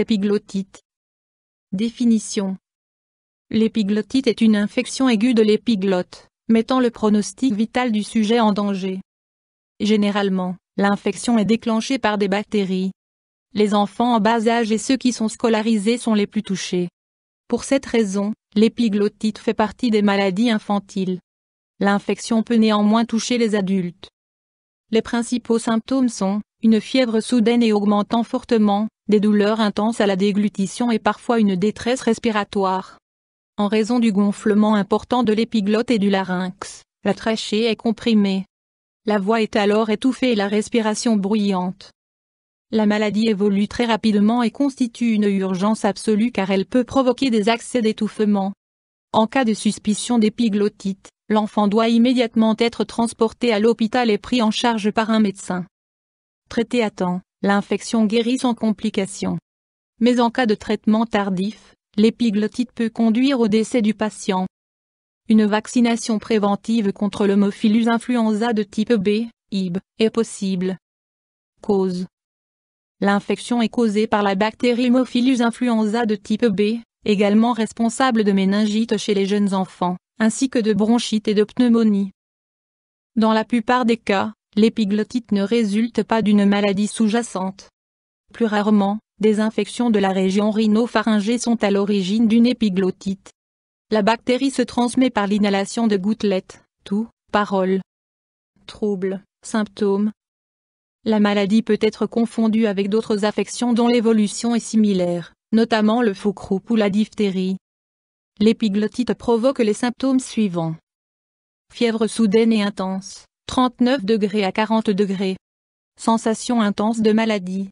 Épiglottite. Définition. L'épiglottite est une infection aiguë de l'épiglotte, mettant le pronostic vital du sujet en danger. Généralement, l'infection est déclenchée par des bactéries. Les enfants en bas âge et ceux qui sont scolarisés sont les plus touchés. Pour cette raison, l'épiglottite fait partie des maladies infantiles. L'infection peut néanmoins toucher les adultes. Les principaux symptômes sont une fièvre soudaine et augmentant fortement, des douleurs intenses à la déglutition et parfois une détresse respiratoire. En raison du gonflement important de l'épiglotte et du larynx, la trachée est comprimée. La voix est alors étouffée et la respiration bruyante. La maladie évolue très rapidement et constitue une urgence absolue car elle peut provoquer des accès d'étouffement. En cas de suspicion d'épiglottite, l'enfant doit immédiatement être transporté à l'hôpital et pris en charge par un médecin. Traité à temps, l'infection guérit sans complications. Mais en cas de traitement tardif, l'épiglottite peut conduire au décès du patient. Une vaccination préventive contre l'Haemophilus influenza de type B, HIB, est possible. Cause. L'infection est causée par la bactérie Haemophilus influenza de type B, également responsable de méningite chez les jeunes enfants, ainsi que de bronchite et de pneumonie. Dans la plupart des cas, l'épiglottite ne résulte pas d'une maladie sous-jacente. Plus rarement, des infections de la région rhinopharyngée sont à l'origine d'une épiglottite. La bactérie se transmet par l'inhalation de gouttelettes, toux, paroles. Troubles, symptômes. La maladie peut être confondue avec d'autres affections dont l'évolution est similaire, notamment le faux-croup ou la diphtérie. L'épiglottite provoque les symptômes suivants. Fièvre soudaine et intense, 39 degrés à 40 degrés. Sensation intense de maladie.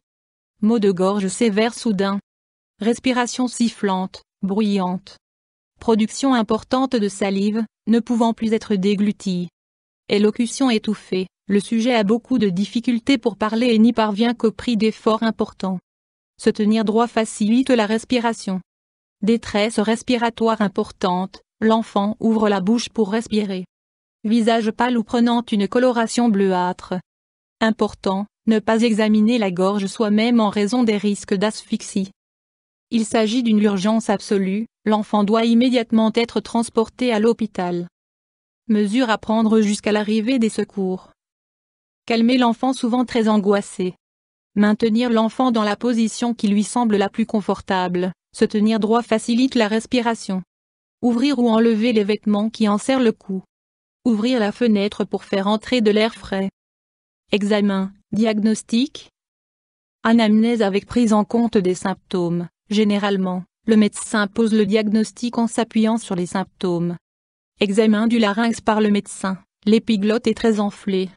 Maux de gorge sévères soudains. Respiration sifflante, bruyante. Production importante de salive, ne pouvant plus être déglutie. Élocution étouffée, le sujet a beaucoup de difficultés pour parler et n'y parvient qu'au prix d'efforts importants. Se tenir droit facilite la respiration. Détresse respiratoire importante, l'enfant ouvre la bouche pour respirer. Visage pâle ou prenant une coloration bleuâtre. Important, ne pas examiner la gorge soi-même en raison des risques d'asphyxie. Il s'agit d'une urgence absolue, l'enfant doit immédiatement être transporté à l'hôpital. Mesures à prendre jusqu'à l'arrivée des secours. Calmer l'enfant souvent très angoissé. Maintenir l'enfant dans la position qui lui semble la plus confortable, se tenir droit facilite la respiration. Ouvrir ou enlever les vêtements qui enserrent le cou. Ouvrir la fenêtre pour faire entrer de l'air frais. Examen, diagnostic. Anamnèse avec prise en compte des symptômes. Généralement, le médecin pose le diagnostic en s'appuyant sur les symptômes. Examen du larynx par le médecin, l'épiglotte est très enflée.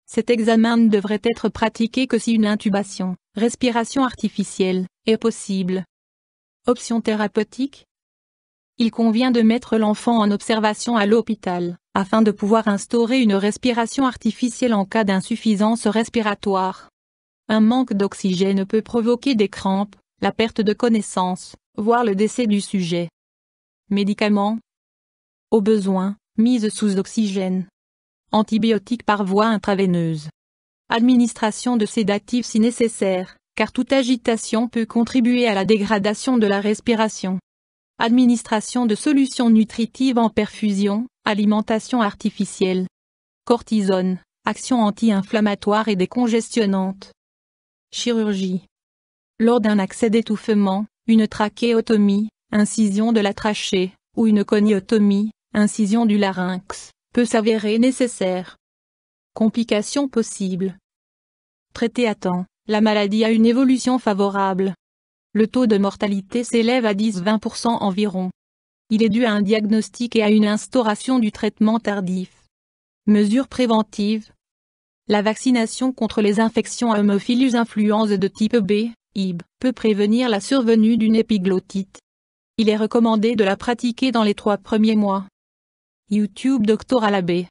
Cet examen ne devrait être pratiqué que si une intubation, respiration artificielle, est possible. Option thérapeutique. Il convient de mettre l'enfant en observation à l'hôpital, afin de pouvoir instaurer une respiration artificielle en cas d'insuffisance respiratoire. Un manque d'oxygène peut provoquer des crampes, la perte de connaissance, voire le décès du sujet. Médicaments. Au besoin, mise sous oxygène. Antibiotiques par voie intraveineuse. Administration de sédatifs si nécessaire, car toute agitation peut contribuer à la dégradation de la respiration. Administration de solutions nutritives en perfusion, alimentation artificielle. Cortisone, action anti-inflammatoire et décongestionnante. Chirurgie. Lors d'un accès d'étouffement, une trachéotomie, incision de la trachée, ou une coniotomie, incision du larynx, peut s'avérer nécessaire. Complications possibles. Traité à temps, la maladie a une évolution favorable. Le taux de mortalité s'élève à 10-20% environ. Il est dû à un diagnostic et à une instauration du traitement tardif. Mesures préventives. La vaccination contre les infections à Haemophilus influenza de type B, HIB, peut prévenir la survenue d'une épiglottite. Il est recommandé de la pratiquer dans les 3 premiers mois. YouTube Dr Alabé